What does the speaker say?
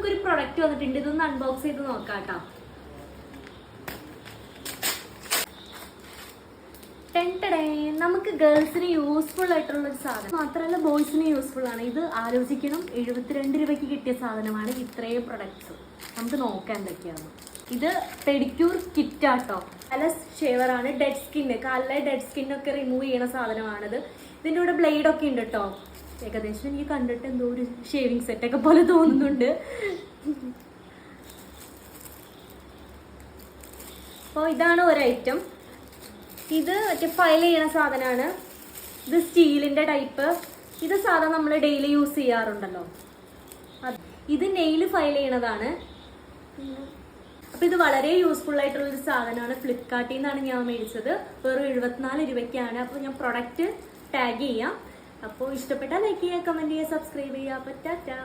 നമുക്കൊരു പ്രൊഡക്റ്റ് വന്നിട്ടുണ്ട്. ഇതൊന്ന് അൺബോക്സ് ചെയ്ത് നോക്കാം കേട്ടോ. നമുക്ക് ഗേൾസിന് യൂസ്ഫുൾ ആയിട്ടുള്ള ഒരു സാധനം മാത്രമല്ല, ബോയ്സിന് യൂസ്ഫുൾ ആണ്. ഇത് ആലോചിക്കണം, 72 രൂപയ്ക്ക് കിട്ടിയ സാധനമാണ്. ഇത്രയും പ്രൊഡക്ട്സ് നമുക്ക് നോക്കാൻ എന്തൊക്കെയാണ്. ഇത് പെഡിക്യൂർ കിറ്റ് ആട്ടോ. അലസ് ഷേവർ ആണ്. ഡെഡ് സ്കിന്ന്, കാലിലെ ഡെഡ് സ്കിന്നൊക്കെ റിമൂവ് ചെയ്യണ സാധനമാണിത്. ഇതിൻ്റെ കൂടെ ബ്ലേഡ് ഒക്കെ ഉണ്ട് കേട്ടോ. ഏകദേശം എനിക്ക് കണ്ടിട്ട് എന്തോ ഒരു ഷേവിങ് സെറ്റൊക്കെ പോലെ തോന്നുന്നുണ്ട്. അപ്പോൾ ഇതാണ് ഒരു ഐറ്റം. ഇത് മറ്റേ ഫയൽ ചെയ്യണ സാധനമാണ്. ഇത് സ്റ്റീലിൻ്റെ ടൈപ്പ്. ഇത് സാധാരണ നമ്മൾ ഡെയിലി യൂസ് ചെയ്യാറുണ്ടല്ലോ. ഇത് നെയിൽ ഫയൽ ചെയ്യണതാണ്. അപ്പോൾ ഇത് വളരെ യൂസ്ഫുൾ ആയിട്ടുള്ളൊരു സാധനമാണ്. ഫ്ലിപ്കാർട്ടിൽ നിന്നാണ് ഞാൻ മേടിച്ചത്. വെറും 74 രൂപയ്ക്കാണ്. അപ്പോൾ ഞാൻ പ്രൊഡക്റ്റ് ടാഗ് ചെയ്യാം. അപ്പോൾ ഇഷ്ടപ്പെട്ടാൽ ലൈക്ക് ചെയ്യുക, കമൻറ്റ് ചെയ്യുക, സബ്സ്ക്രൈബ് ചെയ്യുക. അപ്പോൾ ടാറ്റാ.